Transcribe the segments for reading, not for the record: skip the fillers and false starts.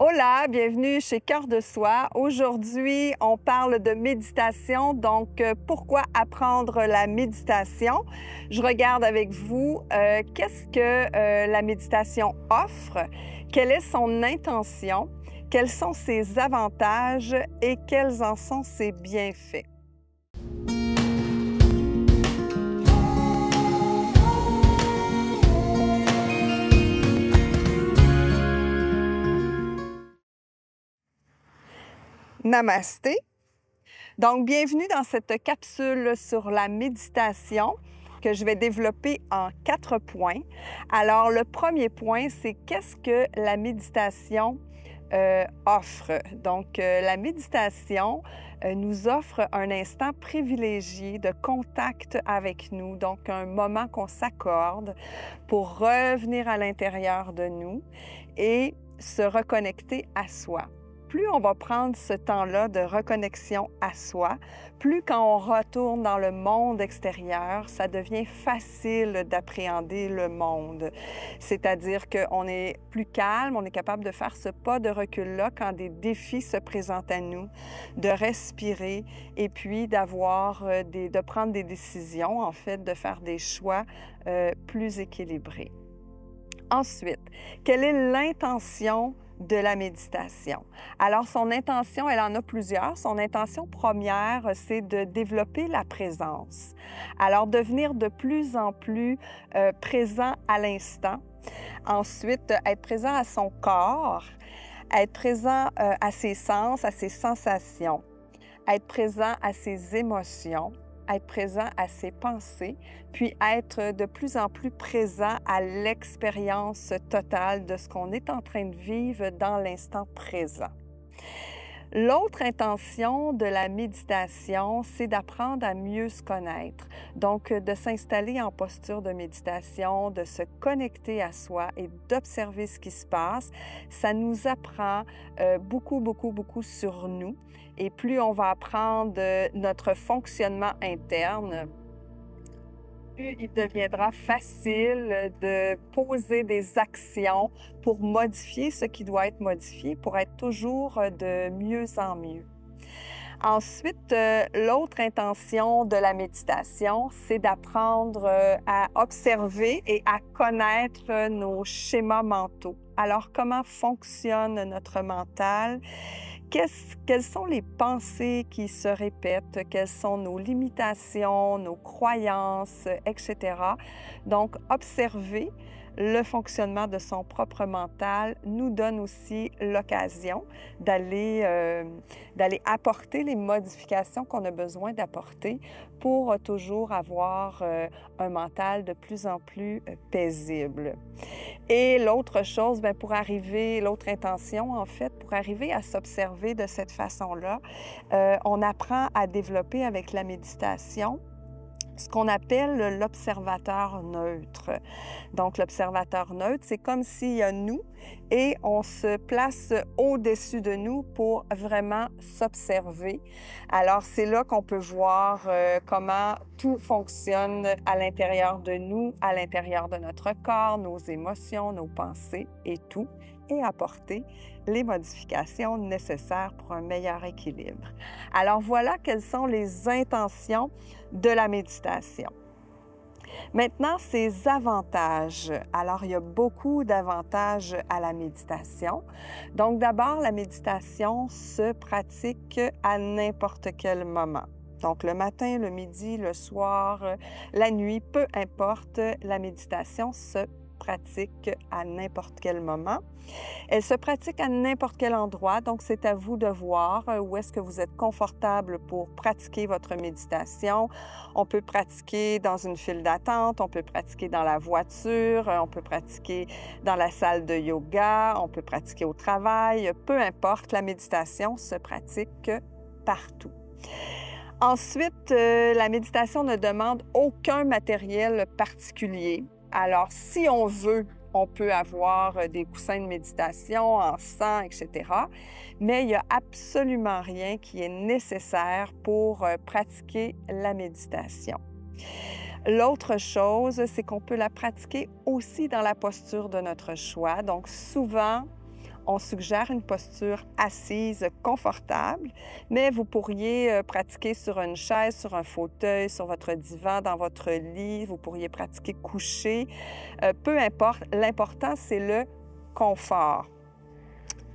Hola, bienvenue chez Cœur de Soi. Aujourd'hui, on parle de méditation. Donc, pourquoi apprendre la méditation? Je regarde avec vous qu'est-ce que la méditation offre, quelle est son intention, quels sont ses avantages et quels en sont ses bienfaits. Namasté. Donc, bienvenue dans cette capsule sur la méditation que je vais développer en 4 points. Alors, le premier point, c'est qu'est-ce que la méditation offre. Donc, la méditation nous offre un instant privilégié de contact avec nous, donc un moment qu'on s'accorde pour revenir à l'intérieur de nous et se reconnecter à soi. Plus on va prendre ce temps-là de reconnexion à soi, plus quand on retourne dans le monde extérieur, ça devient facile d'appréhender le monde. C'est-à-dire qu'on est plus calme, on est capable de faire ce pas de recul-là quand des défis se présentent à nous, de respirer et puis de prendre des décisions, en fait, de faire des choix plus équilibrés. Ensuite, quelle est l'intention de la méditation? Alors, son intention, elle en a plusieurs. Son intention première, c'est de développer la présence. Alors, devenir de plus en plus présent à l'instant. Ensuite, être présent à son corps, être présent à ses sens, à ses sensations, être présent à ses émotions, être présent à ses pensées, puis être de plus en plus présent à l'expérience totale de ce qu'on est en train de vivre dans l'instant présent. L'autre intention de la méditation, c'est d'apprendre à mieux se connaître. Donc, de s'installer en posture de méditation, de se connecter à soi et d'observer ce qui se passe. Ça nous apprend beaucoup sur nous. Et plus on va apprendre notre fonctionnement interne, plus il deviendra facile de poser des actions pour modifier ce qui doit être modifié, pour être toujours de mieux en mieux. Ensuite, l'autre intention de la méditation, c'est d'apprendre à observer et à connaître nos schémas mentaux. Alors, comment fonctionne notre mental? Quelles sont les pensées qui se répètent? Quelles sont nos limitations, nos croyances, etc. Donc, observer le fonctionnement de son propre mental nous donne aussi l'occasion d'aller apporter les modifications qu'on a besoin d'apporter pour toujours avoir un mental de plus en plus paisible. Et l'autre chose, l'autre intention, en fait, pour arriver à s'observer de cette façon-là, on apprend à développer avec la méditation ce qu'on appelle l'observateur neutre. Donc, l'observateur neutre, c'est comme s'il y a nous et on se place au-dessus de nous pour vraiment s'observer. Alors, c'est là qu'on peut voir comment tout fonctionne à l'intérieur de nous, à l'intérieur de notre corps, nos émotions, nos pensées et tout, et apporter les modifications nécessaires pour un meilleur équilibre. Alors, voilà quelles sont les intentions de la méditation. Maintenant, ses avantages. Alors, il y a beaucoup d'avantages à la méditation. Donc, d'abord, la méditation se pratique à n'importe quel moment. Donc, le matin, le midi, le soir, la nuit, peu importe, la méditation se pratique à n'importe quel moment. Elle se pratique à n'importe quel endroit, donc c'est à vous de voir où est-ce que vous êtes confortable pour pratiquer votre méditation. On peut pratiquer dans une file d'attente, on peut pratiquer dans la voiture, on peut pratiquer dans la salle de yoga, on peut pratiquer au travail, peu importe, la méditation se pratique partout. Ensuite, la méditation ne demande aucun matériel particulier. Alors, si on veut, on peut avoir des coussins de méditation, encens, etc. Mais il n'y a absolument rien qui est nécessaire pour pratiquer la méditation. L'autre chose, c'est qu'on peut la pratiquer aussi dans la posture de notre choix. Donc, souvent, On suggère une posture assise confortable, mais vous pourriez pratiquer sur une chaise, sur un fauteuil, sur votre divan, dans votre lit. Vous pourriez pratiquer couché. Peu importe, l'important, c'est le confort.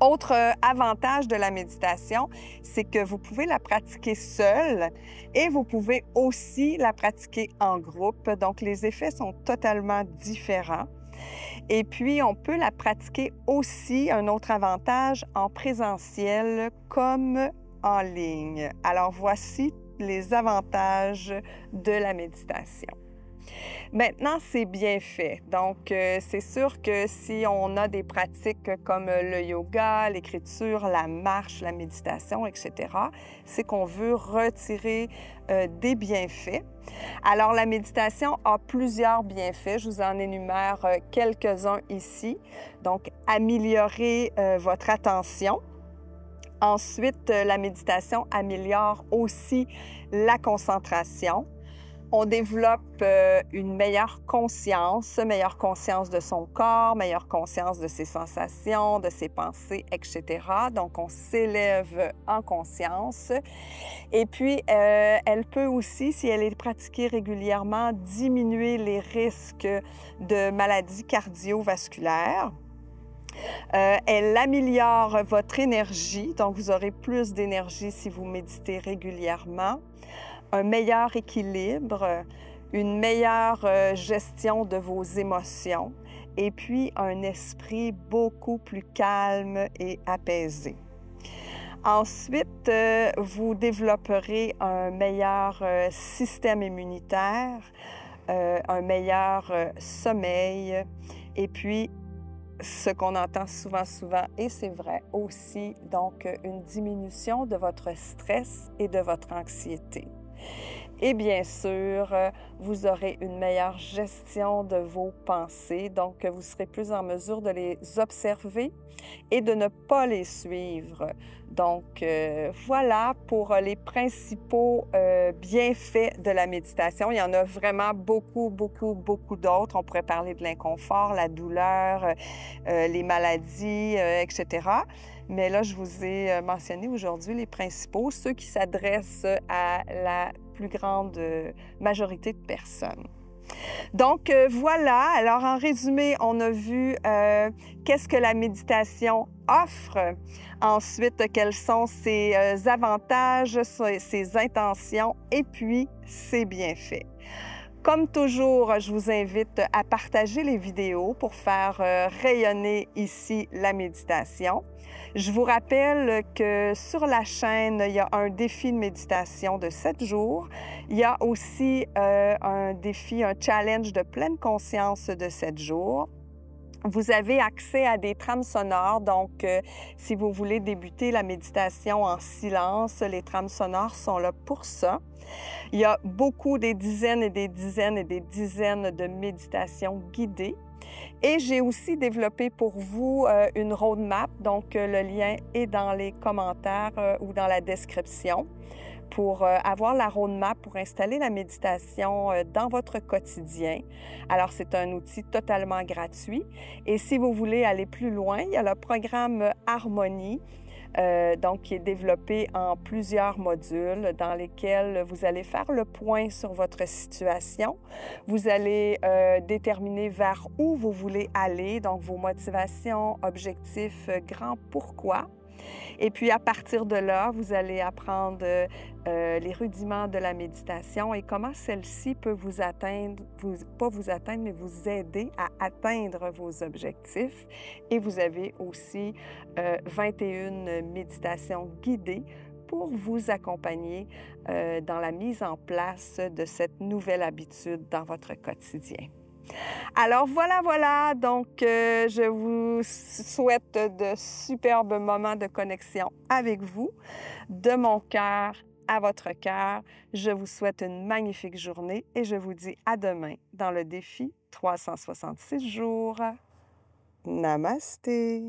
Autre avantage de la méditation, c'est que vous pouvez la pratiquer seule et vous pouvez aussi la pratiquer en groupe. Donc, les effets sont totalement différents. Et puis, on peut la pratiquer aussi, un autre avantage, en présentiel comme en ligne. Alors, voici les avantages de la méditation. Maintenant, c'est bien fait. Donc, c'est sûr que si on a des pratiques comme le yoga, l'écriture, la marche, la méditation, etc., c'est qu'on veut retirer des bienfaits. Alors, la méditation a plusieurs bienfaits. Je vous en énumère quelques-uns ici. Donc, améliorer votre attention. Ensuite, la méditation améliore aussi la concentration. On développe une meilleure conscience de son corps, meilleure conscience de ses sensations, de ses pensées, etc. Donc, on s'élève en conscience. Et puis, elle peut aussi, si elle est pratiquée régulièrement, diminuer les risques de maladies cardiovasculaires. Elle améliore votre énergie, donc vous aurez plus d'énergie si vous méditez régulièrement. Un meilleur équilibre, une meilleure gestion de vos émotions et puis un esprit beaucoup plus calme et apaisé. Ensuite, vous développerez un meilleur système immunitaire, un meilleur sommeil et puis ce qu'on entend souvent, et c'est vrai aussi, donc une diminution de votre stress et de votre anxiété. Et bien sûr, vous aurez une meilleure gestion de vos pensées, donc vous serez plus en mesure de les observer et de ne pas les suivre. Donc, voilà pour les principaux bienfaits de la méditation. Il y en a vraiment beaucoup d'autres. On pourrait parler de l'inconfort, la douleur, les maladies, etc. Mais là, je vous ai mentionné aujourd'hui les principaux, ceux qui s'adressent à la plus grande majorité de personnes. Donc, voilà. Alors, en résumé, on a vu qu'est-ce que la méditation offre. Ensuite, quels sont ses avantages, ses intentions et puis ses bienfaits. Comme toujours, je vous invite à partager les vidéos pour faire rayonner ici la méditation. Je vous rappelle que sur la chaîne, il y a un défi de méditation de 7 jours. Il y a aussi un défi, un challenge de pleine conscience de 7 jours. Vous avez accès à des trames sonores, donc si vous voulez débuter la méditation en silence, les trames sonores sont là pour ça. Il y a des dizaines et des dizaines et des dizaines de méditations guidées. Et j'ai aussi développé pour vous une roadmap, donc le lien est dans les commentaires ou dans la description pour avoir la roadmap pour installer la méditation dans votre quotidien. Alors, c'est un outil totalement gratuit. Et si vous voulez aller plus loin, il y a le programme Harmonie, donc qui est développé en plusieurs modules dans lesquels vous allez faire le point sur votre situation. Vous allez déterminer vers où vous voulez aller, donc vos motivations, objectifs, grands pourquoi. Et puis, à partir de là, vous allez apprendre les rudiments de la méditation et comment celle-ci peut vous atteindre, pas vous atteindre, mais vous aider à atteindre vos objectifs. Et vous avez aussi 21 méditations guidées pour vous accompagner dans la mise en place de cette nouvelle habitude dans votre quotidien. Alors voilà, donc je vous souhaite de superbes moments de connexion avec vous, de mon cœur à votre cœur. Je vous souhaite une magnifique journée et je vous dis à demain dans le défi 366 jours. Namasté!